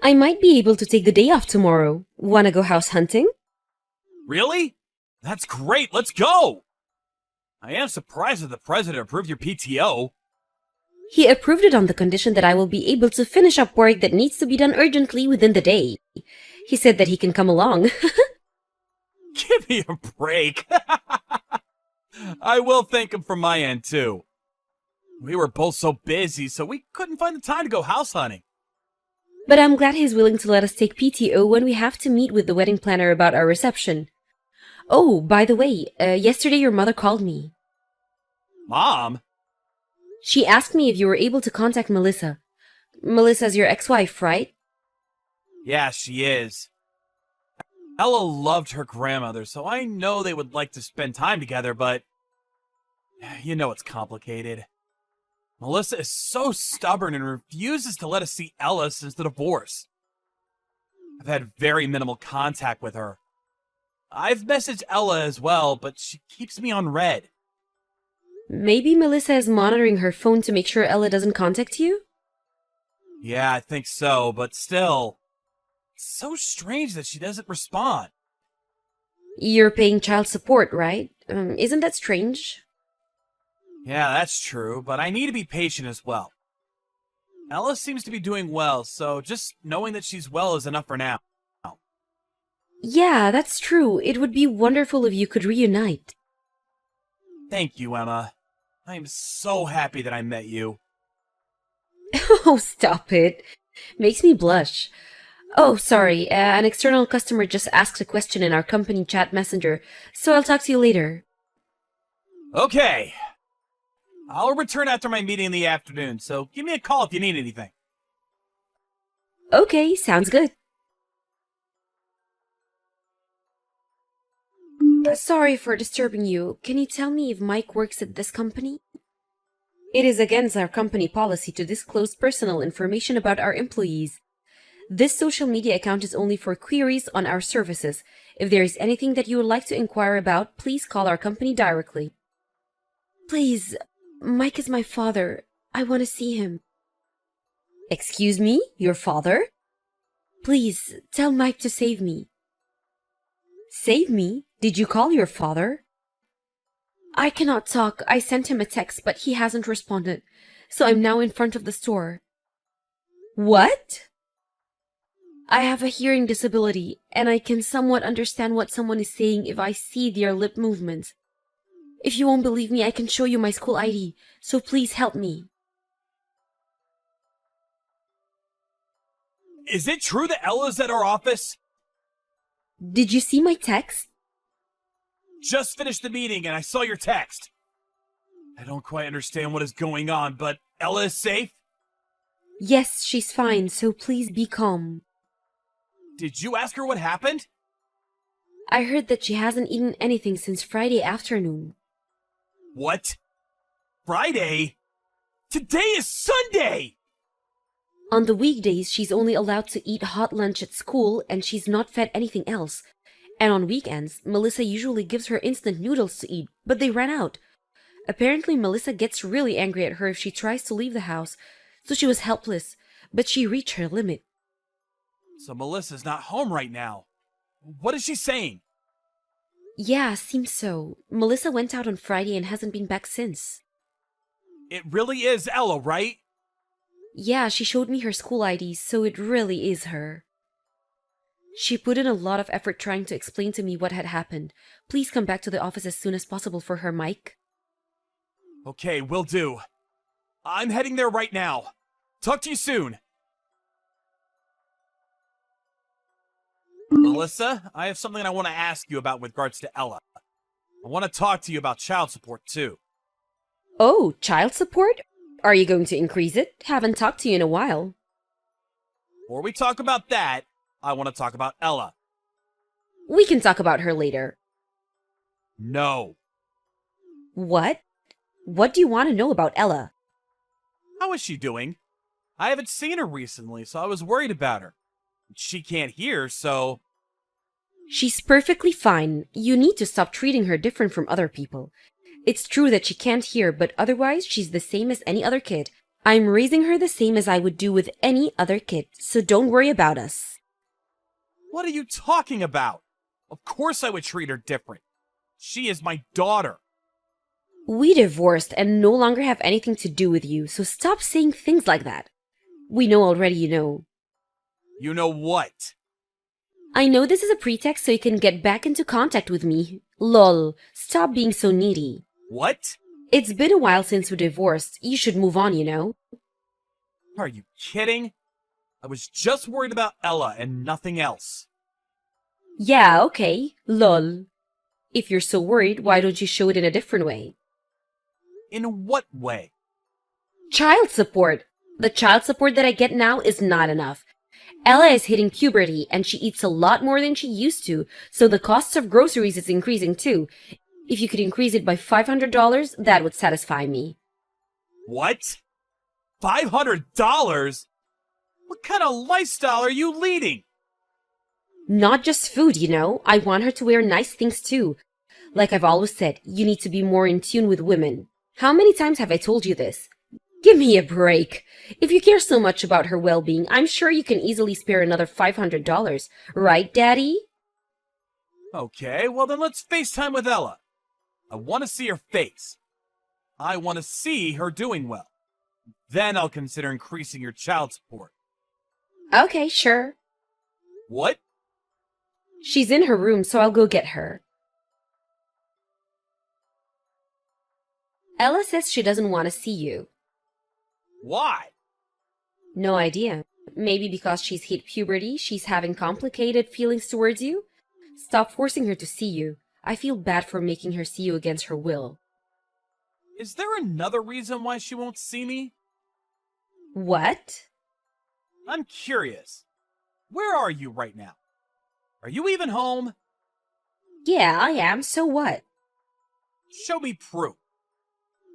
I might be able to take the day off tomorrow. Wanna go house hunting? Really? That's great, let's go! I am surprised that the president approved your PTO. He approved it on the condition that I will be able to finish up work that needs to be done urgently within the day. He said that he can come along. Give me a break. I will thank him from my end, too. We were both so busy, so we couldn't find the time to go house hunting. But I'm glad he's willing to let us take PTO when we have to meet with the wedding planner about our reception. Oh, by the way, yesterday your mother called me. Mom? She asked me if you were able to contact Melissa. Melissa's your ex-wife, right? Yeah, she is. Ella loved her grandmother, so I know they would like to spend time together, but you know it's complicated. Melissa is so stubborn and refuses to let us see Ella since the divorce. I've had very minimal contact with her. I've messaged Ella as well, but she keeps me on red. Maybe Melissa is monitoring her phone to make sure Ella doesn't contact you? Yeah, I think so, but still. It's so strange that she doesn't respond. You're paying child support, right? Isn't that strange? Yeah, that's true, but I need to be patient as well. Ella seems to be doing well, so just knowing that she's well is enough for now. Yeah, that's true. It would be wonderful if you could reunite. Thank you, Emma. I am so happy that I met you. Oh, stop it. Makes me blush. Oh, sorry, an external customer just asked a question in our company chat messenger, so I'll talk to you later. Okay. I'll return after my meeting in the afternoon, so give me a call if you need anything. Okay, sounds good. Sorry for disturbing you. Can you tell me if Mike works at this company? It is against our company policy to disclose personal information about our employees. This social media account is only for queries on our services. If there is anything that you would like to inquire about, please call our company directly. Please, Mike is my father. I want to see him. Excuse me? Your father? Please, tell Mike to save me. Save me? Did you call your father? I cannot talk. I sent him a text, but he hasn't responded. So I'm now in front of the store. What? I have a hearing disability, and I can somewhat understand what someone is saying if I see their lip movements. If you won't believe me, I can show you my school ID, so please help me. Is it true that Ella's at our office? Did you see my text? Just finished the meeting and I saw your text. I don't quite understand what is going on, but Ella is safe? Yes, she's fine, so please be calm. Did you ask her what happened? I heard that she hasn't eaten anything since Friday afternoon. What? Friday? Today is Sunday! On the weekdays, she's only allowed to eat hot lunch at school, and she's not fed anything else. And on weekends, Melissa usually gives her instant noodles to eat, but they ran out. Apparently, Melissa gets really angry at her if she tries to leave the house, so she was helpless, but she reached her limit. So Melissa's not home right now. What is she saying? Yeah, seems so. Melissa went out on Friday and hasn't been back since. It really is Ella, right? Yeah, she showed me her school ID, so it really is her. She put in a lot of effort trying to explain to me what had happened. Please come back to the office as soon as possible for her, Mike. Okay, will do. I'm heading there right now. Talk to you soon. Melissa, I have something I want to ask you about with regards to Ella. I want to talk to you about child support, too. Oh, child support? Are you going to increase it? Haven't talked to you in a while. Before we talk about that, I want to talk about Ella. We can talk about her later. No. What? What do you want to know about Ella? How is she doing? I haven't seen her recently, so I was worried about her. She can't hear, so... She's perfectly fine. You need to stop treating her different from other people. It's true that she can't hear, but otherwise she's the same as any other kid. I'm raising her the same as I would do with any other kid, so don't worry about us. What are you talking about? Of course I would treat her different. She is my daughter. We divorced and no longer have anything to do with you, so stop saying things like that. We know already you know. You know what? I know this is a pretext so you can get back into contact with me. Lol, stop being so needy. What? It's been a while since we divorced. You should move on, you know? Are you kidding? I was just worried about Ella and nothing else. Yeah, okay. Lol. If you're so worried, why don't you show it in a different way? In what way? Child support. The child support that I get now is not enough. Ella is hitting puberty and she eats a lot more than she used to, so the cost of groceries is increasing too. If you could increase it by $500, that would satisfy me. What? $500? What kind of lifestyle are you leading? Not just food, you know. I want her to wear nice things too. Like I've always said, you need to be more in tune with women. How many times have I told you this? Give me a break. If you care so much about her well-being, I'm sure you can easily spare another $500. Right, Daddy? Okay, well then let's FaceTime with Ella. I want to see her face. I want to see her doing well. Then I'll consider increasing your child support. Okay, sure. What? She's in her room, so I'll go get her. Ella says she doesn't want to see you. Why? No idea. Maybe because she's hit puberty, she's having complicated feelings towards you? Stop forcing her to see you. I feel bad for making her see you against her will. Is there another reason why she won't see me? What? I'm curious. Where are you right now? Are you even home? Yeah, I am. So what? Show me proof.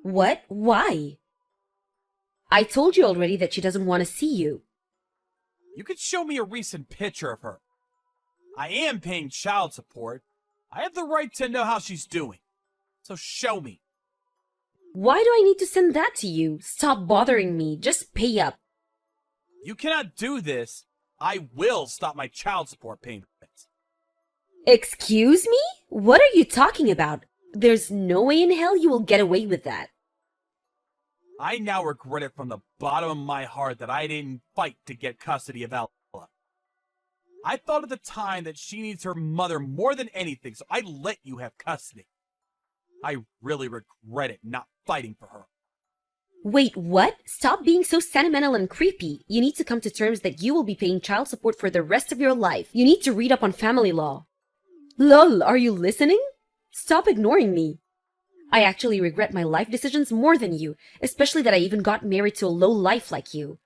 What? Why? I told you already that she doesn't want to see you. You could show me a recent picture of her. I am paying child support. I have the right to know how she's doing. So show me. Why do I need to send that to you? Stop bothering me. Just pay up. You cannot do this. I will stop my child support payments. Excuse me? What are you talking about? There's no way in hell you will get away with that. I now regret it from the bottom of my heart that I didn't fight to get custody of Ella. I thought at the time that she needs her mother more than anything, so I let you have custody. I really regret it not fighting for her. Wait, what? Stop being so sentimental and creepy. You need to come to terms that you will be paying child support for the rest of your life. You need to read up on family law. Lol, are you listening? Stop ignoring me. I actually regret my life decisions more than you, especially that I even got married to a low life like you.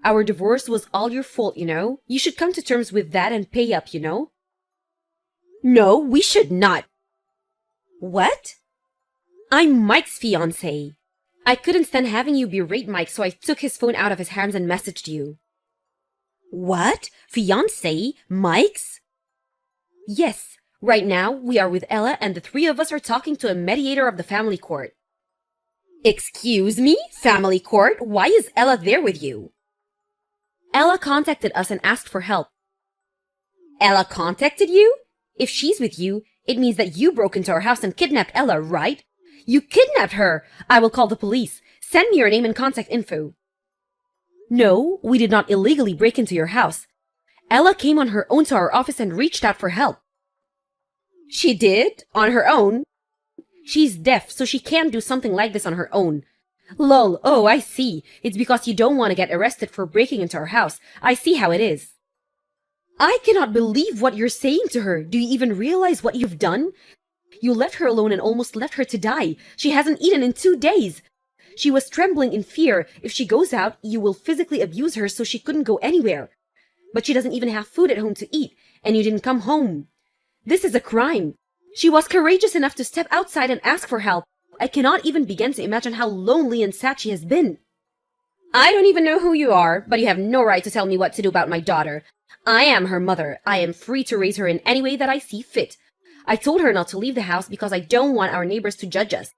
Our divorce was all your fault, you know? You should come to terms with that and pay up, you know? No, we should not. What? I'm Mike's fiancé. I couldn't stand having you berate Mike, so I took his phone out of his hands and messaged you. What? Fiancé? Mike's? Yes. Right now, we are with Ella and the three of us are talking to a mediator of the family court. Excuse me? Family court? Why is Ella there with you? Ella contacted us and asked for help. Ella contacted you? If she's with you, it means that you broke into our house and kidnapped Ella, right? You kidnapped her! I will call the police. Send me your name and contact info. No, we did not illegally break into your house. Ella came on her own to our office and reached out for help. She did? On her own? She's deaf, so she can't do something like this on her own. Lol, oh, I see. It's because you don't want to get arrested for breaking into our house. I see how it is. I cannot believe what you're saying to her. Do you even realize what you've done? You left her alone and almost left her to die. She hasn't eaten in 2 days. She was trembling in fear. If she goes out, you will physically abuse her so she couldn't go anywhere. But she doesn't even have food at home to eat, and you didn't come home. This is a crime. She was courageous enough to step outside and ask for help. I cannot even begin to imagine how lonely and sad she has been. I don't even know who you are, but you have no right to tell me what to do about my daughter. I am her mother. I am free to raise her in any way that I see fit. I told her not to leave the house because I don't want our neighbors to judge us.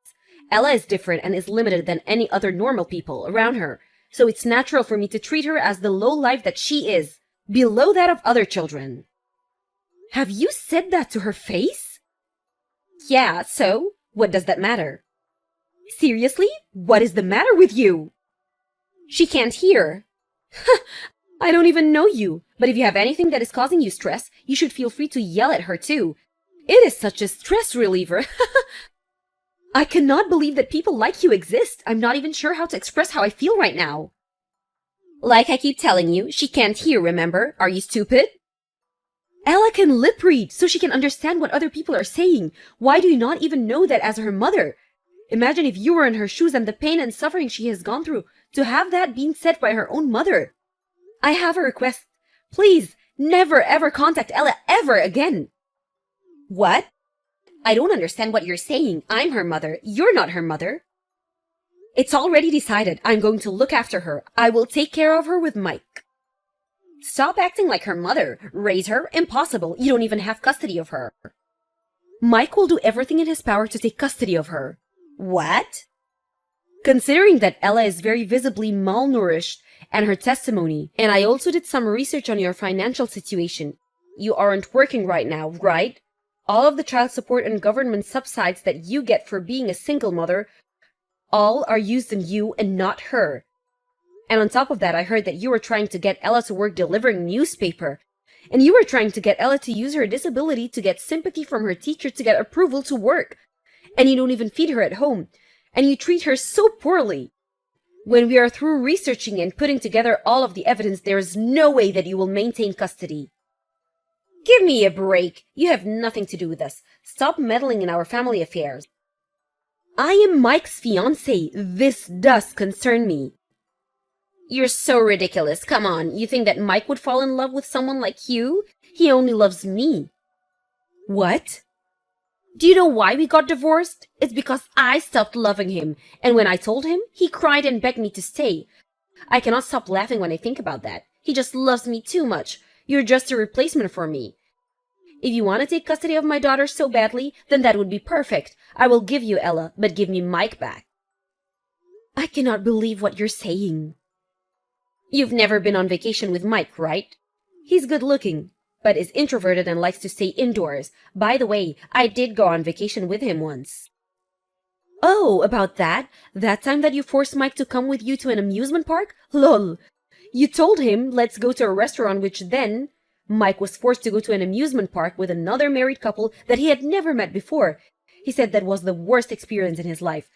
Ella is different and is limited than any other normal people around her. so it's natural for me to treat her as the low life that she is, below that of other children. Have you said that to her face? Yeah, so what does that matter? Seriously? What is the matter with you? She can't hear. I don't even know you, but if you have anything that is causing you stress, you should feel free to yell at her too. It is such a stress reliever. I cannot believe that people like you exist. I'm not even sure how to express how I feel right now. Like I keep telling you, she can't hear, remember? Are you stupid? Ella can lip read, so she can understand what other people are saying. Why do you not even know that as her mother? Imagine if you were in her shoes and the pain and suffering she has gone through to have that being said by her own mother. I have a request. Please, never ever contact Ella ever again. What? I don't understand what you're saying. I'm her mother. You're not her mother. It's already decided. I'm going to look after her. I will take care of her with Mike. Stop acting like her mother. Raise her? Impossible. You don't even have custody of her. Mike will do everything in his power to take custody of her. What? Considering that Ella is very visibly malnourished and her testimony, and I also did some research on your financial situation. You aren't working right now, right? All of the child support and government subsidies that you get for being a single mother, all are used on you and not her. And on top of that, I heard that you were trying to get Ella to work delivering newspaper. And you were trying to get Ella to use her disability to get sympathy from her teacher to get approval to work. And you don't even feed her at home. And you treat her so poorly. When we are through researching and putting together all of the evidence, there is no way that you will maintain custody. Give me a break. You have nothing to do with us. Stop meddling in our family affairs. I am Mike's fiancé. This does concern me. You're so ridiculous. Come on, you think that Mike would fall in love with someone like you? He only loves me. What? Do you know why we got divorced? It's because I stopped loving him, and when I told him, he cried and begged me to stay. I cannot stop laughing when I think about that. He just loves me too much. You're just a replacement for me. If you want to take custody of my daughter so badly, then that would be perfect. I will give you Ella, but give me Mike back. I cannot believe what you're saying. You've never been on vacation with Mike, right? He's good looking, but is introverted and likes to stay indoors. By the way, I did go on vacation with him once. Oh, about that? That time that you forced Mike to come with you to an amusement park? Lol. You told him, let's go to a restaurant, which then Mike was forced to go to an amusement park with another married couple that he had never met before. He said that was the worst experience in his life.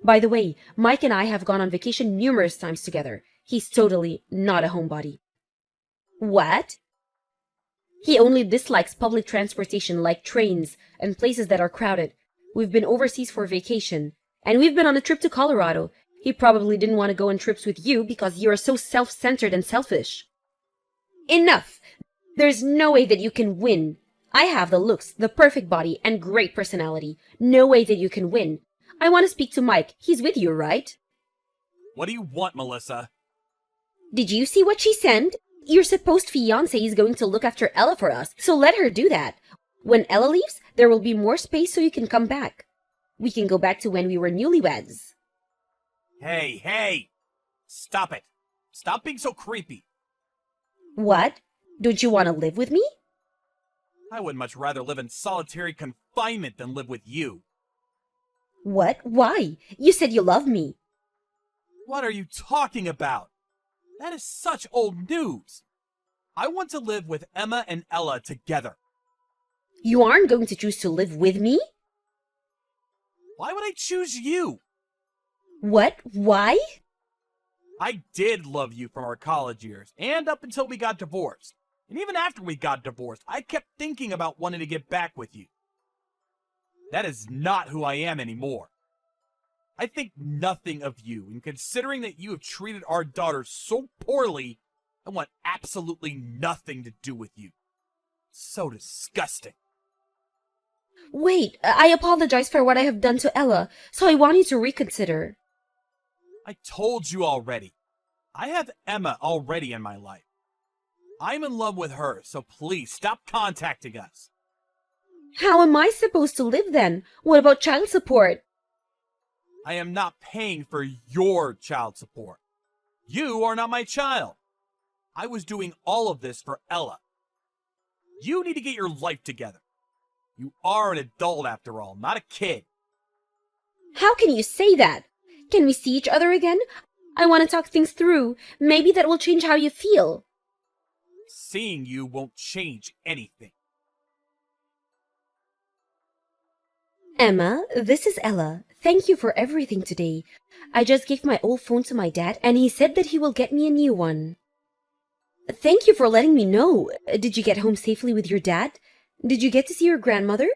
By the way, Mike and I have gone on vacation numerous times together. He's totally not a homebody. What? He only dislikes public transportation like trains and places that are crowded. We've been overseas for vacation, and we've been on a trip to Colorado. He probably didn't want to go on trips with you because you are so self-centered and selfish. Enough! There's no way that you can win. I have the looks, the perfect body, and great personality. No way that you can win. I want to speak to Mike. He's with you, right? What do you want, Melissa? Did you see what she sent? Your supposed fiancé is going to look after Ella for us, so let her do that. When Ella leaves, there will be more space so you can come back. We can go back to when we were newlyweds. Hey! Stop it. Stop being so creepy. What? Don't you want to live with me? I would much rather live in solitary confinement than live with you. What? Why? You said you love me. What are you talking about? That is such old news. I want to live with Emma and Ella together. You aren't going to choose to live with me? Why would I choose you? What? Why? I did love you from our college years, and up until we got divorced. And even after we got divorced, I kept thinking about wanting to get back with you. That is not who I am anymore. I think nothing of you, and considering that you have treated our daughter so poorly, I want absolutely nothing to do with you. So disgusting. Wait, I apologize for what I have done to Ella, so I want you to reconsider. I told you already. I have Emma already in my life. I'm in love with her, so please stop contacting us. How am I supposed to live then? What about child support? I am not paying for your child support. You are not my child. I was doing all of this for Ella. You need to get your life together. You are an adult after all, not a kid. How can you say that? Can we see each other again? I want to talk things through. Maybe that will change how you feel. Seeing you won't change anything. Emma, this is Ella. Thank you for everything today. I just gave my old phone to my dad and he said that he will get me a new one. Thank you for letting me know. Did you get home safely with your dad? Did you get to see your grandmother?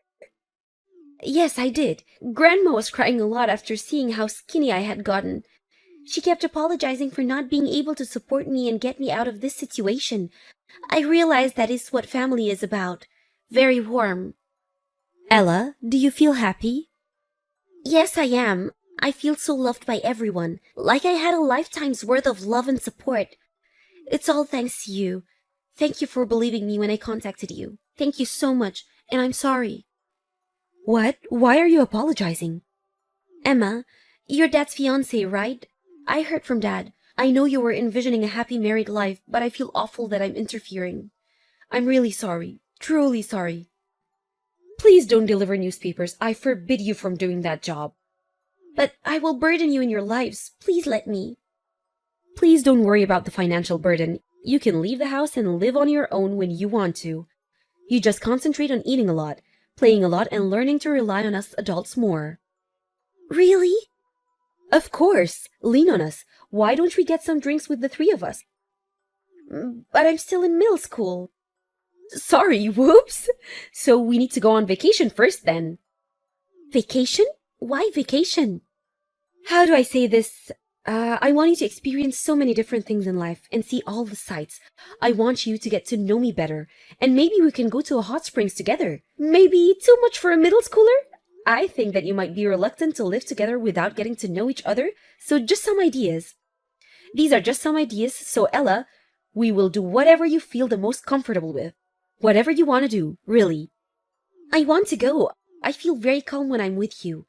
Yes, I did. Grandma was crying a lot after seeing how skinny I had gotten. She kept apologizing for not being able to support me and get me out of this situation. I realized that is what family is about. Very warm. Ella, do you feel happy? Yes, I am. I feel so loved by everyone, like I had a lifetime's worth of love and support. It's all thanks to you. Thank you for believing me when I contacted you. Thank you so much, and I'm sorry. What? Why are you apologizing? Emma, you're Dad's fiancé, right? I heard from Dad. I know you were envisioning a happy married life, but I feel awful that I'm interfering. I'm really sorry. Truly sorry. Please don't deliver newspapers. I forbid you from doing that job. But I will burden you in your lives. Please let me. Please don't worry about the financial burden. You can leave the house and live on your own when you want to. You just concentrate on eating a lot, playing a lot, and learning to rely on us adults more. Really? Of course. Lean on us. Why don't we get some drinks with the three of us? But I'm still in middle school. Sorry, whoops. So we need to go on vacation first then. Vacation? Why vacation? How do I say this? I want you to experience so many different things in life and see all the sights. I want you to get to know me better. And maybe we can go to a hot springs together. Maybe too much for a middle schooler? I think that you might be reluctant to live together without getting to know each other. So just some ideas. These are just some ideas. So Ella, we will do whatever you feel the most comfortable with. Whatever you want to do, really. I want to go. I feel very calm when I'm with you.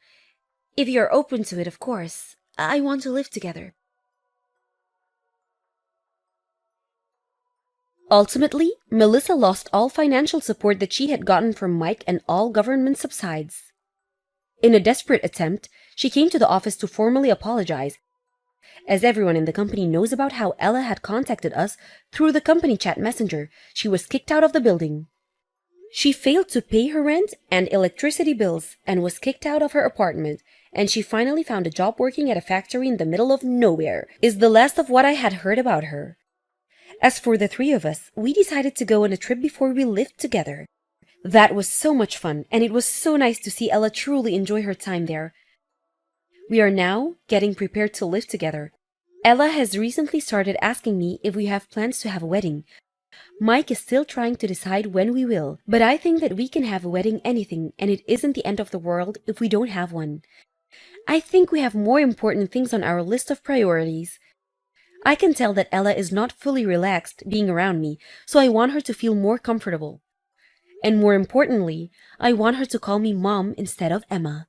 If you're open to it, of course. I want to live together. Ultimately, Melissa lost all financial support that she had gotten from Mike and all government subsides. In a desperate attempt, she came to the office to formally apologize, as everyone in the company knows about how Ella had contacted us through the company chat messenger. She was kicked out of the building. She failed to pay her rent and electricity bills and was kicked out of her apartment, and she finally found a job working at a factory in the middle of nowhere, is the last of what I had heard about her. As for the three of us, we decided to go on a trip before we lived together. That was so much fun, and it was so nice to see Ella truly enjoy her time there. We are now getting prepared to live together. Ella has recently started asking me if we have plans to have a wedding. Mike is still trying to decide when we will, but I think that we can have a wedding anything, and it isn't the end of the world if we don't have one. I think we have more important things on our list of priorities. I can tell that Ella is not fully relaxed being around me, so I want her to feel more comfortable. And more importantly, I want her to call me Mom instead of Emma.